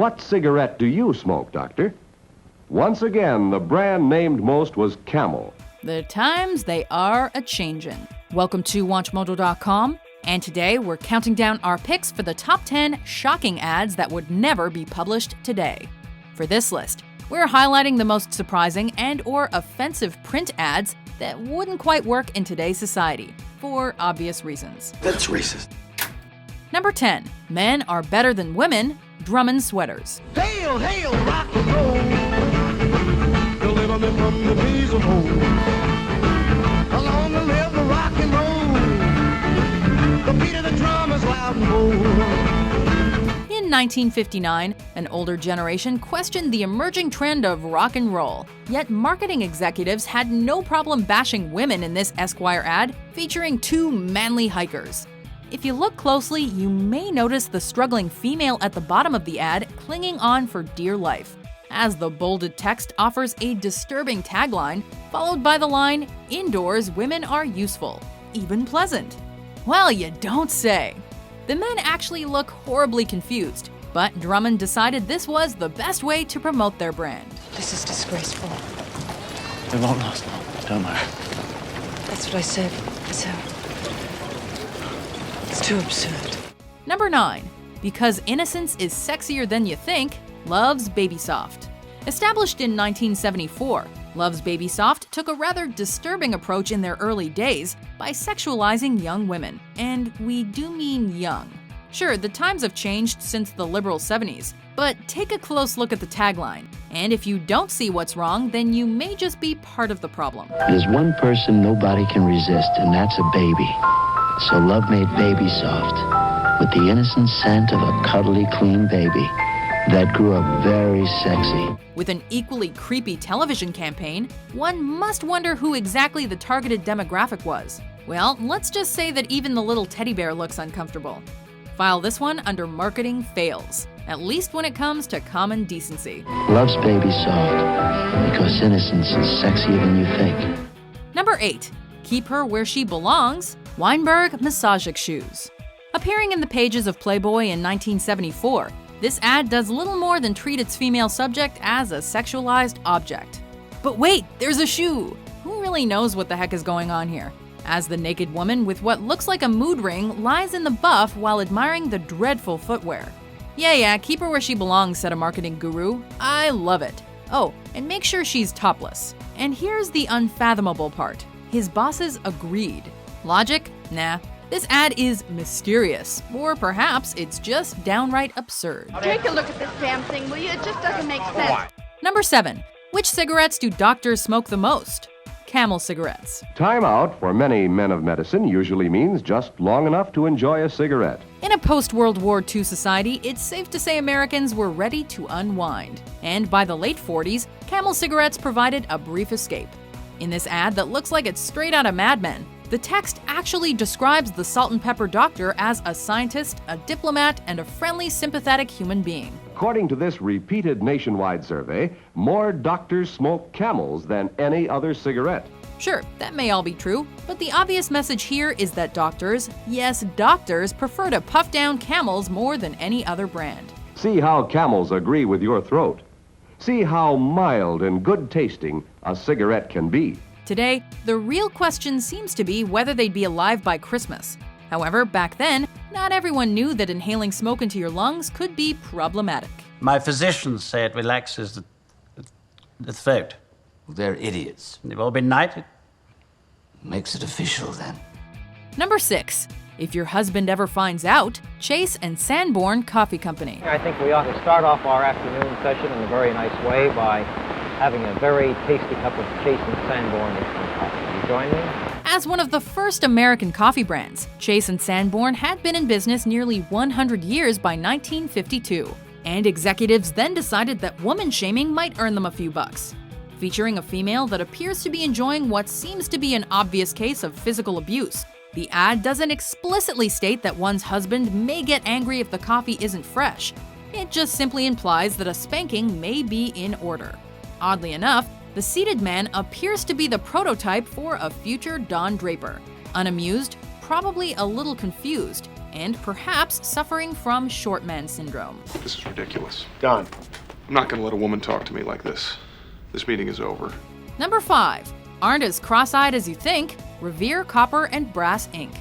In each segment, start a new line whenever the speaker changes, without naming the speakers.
What cigarette do you smoke, Doctor? Once again, the brand named most was Camel.
The times they are a-changin'. Welcome to WatchMojo.com, and today we're counting down our picks for the top 10 shocking ads that would never be published today. For this list, we're highlighting the most surprising and/or offensive print ads that wouldn't quite work in today's society, for obvious reasons.
That's racist.
Number 10. Men are better than women, Drummond sweaters.
Hail, hail, rock and roll. Deliver me from the bees of old. Along to live the rock and roll. The beat of the drum is loud and bold.
In 1959, an older generation questioned the emerging trend of rock and roll, yet marketing executives had no problem bashing women in this Esquire ad featuring two manly hikers. If you look closely, you may notice the struggling female at the bottom of the ad clinging on for dear life, as the bolded text offers a disturbing tagline, followed by the line, "Indoors, women are useful, even pleasant." Well, you don't say. The men actually look horribly confused, but Drummond decided this was the best way to promote their brand.
This is disgraceful.
It won't last long. Don't worry.
That's what I said. So, it's too absurd.
Number 9. Because innocence is sexier than you think, Love's Baby Soft. Established in 1974, Love's Baby Soft took a rather disturbing approach in their early days by sexualizing young women. And we do mean young. Sure, the times have changed since the liberal 70s, but take a close look at the tagline. And if you don't see what's wrong, then you may just be part of the problem.
There's one person nobody can resist, and that's a baby. So Love made Baby Soft with the innocent scent of a cuddly, clean baby that grew up very sexy.
With an equally creepy television campaign, one must wonder who exactly the targeted demographic was. Well, let's just say that even the little teddy bear looks uncomfortable. File this one under marketing fails, at least when it comes to common decency.
Love's Baby Soft because innocence is sexier than you think.
Number 8. Keep her where she belongs, Weinberg Massagic Shoes. Appearing in the pages of Playboy in 1974, this ad does little more than treat its female subject as a sexualized object. But wait, there's a shoe! Who really knows what the heck is going on here? As the naked woman with what looks like a mood ring lies in the buff while admiring the dreadful footwear. Yeah, keep her where she belongs, said a marketing guru. I love it. Oh, and make sure she's topless. And here's the unfathomable part. His bosses agreed. Logic? Nah. This ad is mysterious, or perhaps it's just downright absurd.
Take a look at this damn thing, will you? It just doesn't make sense.
Number 7. Which cigarettes do doctors smoke the most? Camel cigarettes.
Time out for many men of medicine usually means just long enough to enjoy a cigarette.
In a post-World War II society, it's safe to say Americans were ready to unwind. And by the late 40s, Camel cigarettes provided a brief escape. In this ad that looks like it's straight out of Mad Men, the text actually describes the salt and pepper doctor as a scientist, a diplomat, and a friendly, sympathetic human being.
According to this repeated nationwide survey, more doctors smoke Camels than any other cigarette.
Sure, that may all be true, but the obvious message here is that doctors, yes, doctors, prefer to puff down Camels more than any other brand.
See how Camels agree with your throat. See how mild and good tasting a cigarette can be.
Today, the real question seems to be whether they'd be alive by Christmas. However, back then, not everyone knew that inhaling smoke into your lungs could be problematic.
My physicians say it relaxes the throat.
They're idiots.
They've all been knighted.
Makes it official, then.
Number 6. If your husband ever finds out, Chase and Sanborn Coffee Company.
I think we ought to start off our afternoon session in a very nice way by having a very tasty cup of Chase and Sanborn instant coffee. You join me?
As one of the first American coffee brands, Chase and Sanborn had been in business nearly 100 years by 1952. And executives then decided that woman shaming might earn them a few bucks. Featuring a female that appears to be enjoying what seems to be an obvious case of physical abuse, the ad doesn't explicitly state that one's husband may get angry if the coffee isn't fresh. It just simply implies that a spanking may be in order. Oddly enough, the seated man appears to be the prototype for a future Don Draper. Unamused, probably a little confused, and perhaps suffering from short man syndrome.
This is ridiculous.
Don.
I'm not going to let a woman talk to me like this. This meeting is over.
Number 5. Aren't as cross-eyed as you think, Revere Copper and Brass Inc.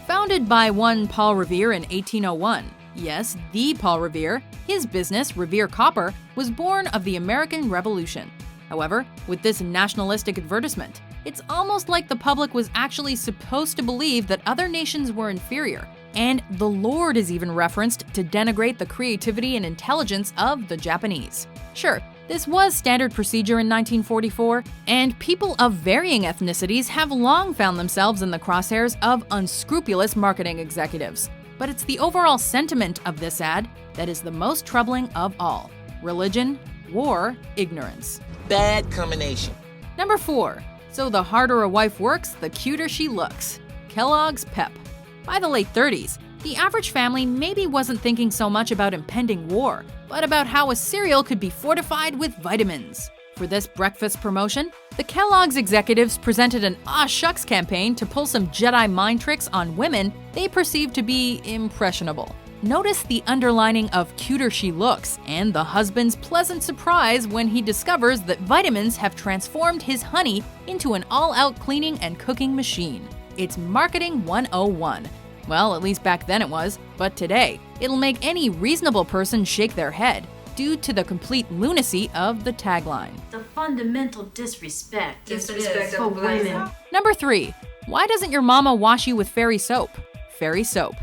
Founded by one Paul Revere in 1801, yes, the Paul Revere, his business, Revere Copper, was born of the American Revolution. However, with this nationalistic advertisement, it's almost like the public was actually supposed to believe that other nations were inferior, and the Lord is even referenced to denigrate the creativity and intelligence of the Japanese. Sure, this was standard procedure in 1944, and people of varying ethnicities have long found themselves in the crosshairs of unscrupulous marketing executives. But it's the overall sentiment of this ad that is the most troubling of all: religion, war, ignorance.
Bad combination.
Number 4. So the harder a wife works, the cuter she looks. Kellogg's Pep. By the late 30s, the average family maybe wasn't thinking so much about impending war, but about how a cereal could be fortified with vitamins. For this breakfast promotion, the Kellogg's executives presented an "Aw Shucks" campaign to pull some Jedi mind tricks on women they perceived to be impressionable. Notice the underlining of "cuter she looks" and the husband's pleasant surprise when he discovers that vitamins have transformed his honey into an all-out cleaning and cooking machine. It's marketing 101. Well, at least back then it was, but today, it'll make any reasonable person shake their head due to the complete lunacy of the tagline.
The fundamental disrespect
for
women.
Number 3. Why doesn't your mama wash you with Fairy Soap? Fairy Soap.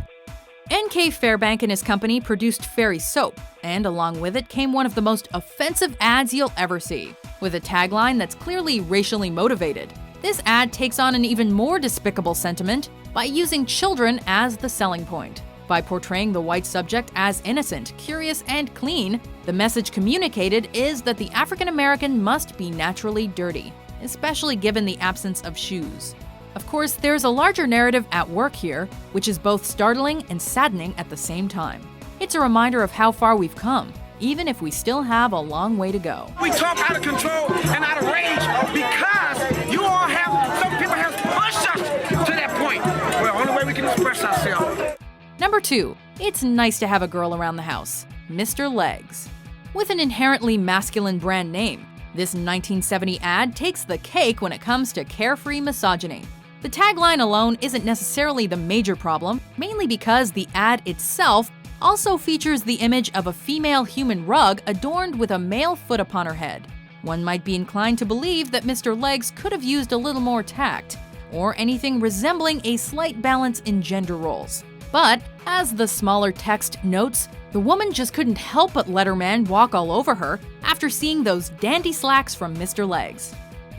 N.K. Fairbank and his company produced Fairy Soap, and along with it came one of the most offensive ads you'll ever see, with a tagline that's clearly racially motivated. This ad takes on an even more despicable sentiment by using children as the selling point. By portraying the white subject as innocent, curious, and clean, the message communicated is that the African American must be naturally dirty, especially given the absence of shoes. Of course, there's a larger narrative at work here, which is both startling and saddening at the same time. It's a reminder of how far we've come, even if we still have a long way to go.
We talk out of control and out of rage because you all have, some people have pushed us to that point. Well, the only way we can express ourselves.
Number 2. It's nice to have a girl around the house. Mr. Legs. With an inherently masculine brand name, this 1970 ad takes the cake when it comes to carefree misogyny. The tagline alone isn't necessarily the major problem, mainly because the ad itself also features the image of a female human rug adorned with a male foot upon her head. One might be inclined to believe that Mr. Legs could have used a little more tact, or anything resembling a slight balance in gender roles. But, as the smaller text notes, the woman just couldn't help but let her man walk all over her after seeing those dandy slacks from Mr. Legs.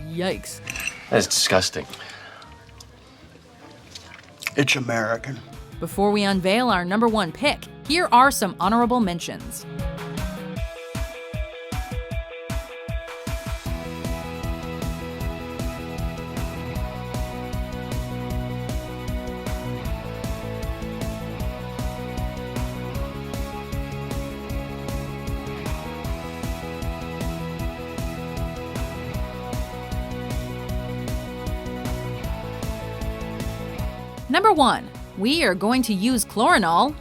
Yikes.
That's disgusting. It's American.
Before we unveil our number 1 pick, here are some honorable mentions. Number 1. We are going to use chlorinol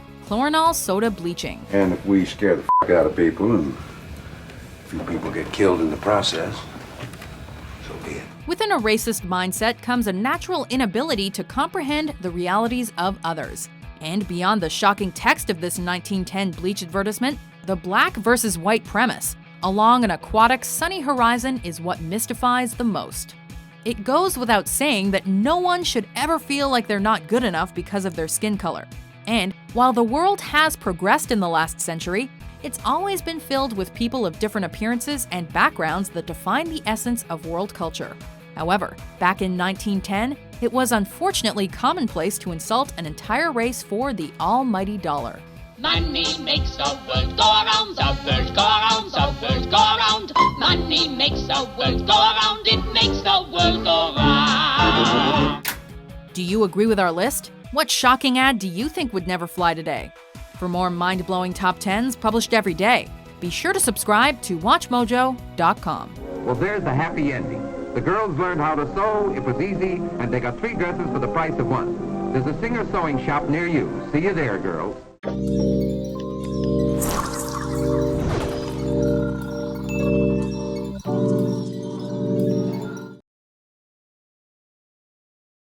soda bleaching.
And if we scare the f*** out of people and a few people get killed in the process, so be it.
Within a racist mindset comes a natural inability to comprehend the realities of others. And beyond the shocking text of this 1910 bleach advertisement, the black versus white premise along an aquatic sunny horizon is what mystifies the most. It goes without saying that no one should ever feel like they're not good enough because of their skin color. And while the world has progressed in the last century, it's always been filled with people of different appearances and backgrounds that define the essence of world culture. However, back in 1910, it was unfortunately commonplace to insult an entire race for the almighty dollar.
Money makes the world go round, the world go round, the world go round. Money makes the world go round, it makes the world go round.
Do you agree with our list? What shocking ad do you think would never fly today? For more mind-blowing top 10s published every day, be sure to subscribe to WatchMojo.com.
Well, there's the happy ending. The girls learned how to sew, it was easy, and they got 3 dresses for the price of 1.
There's a Singer sewing shop near you. See you there, girls.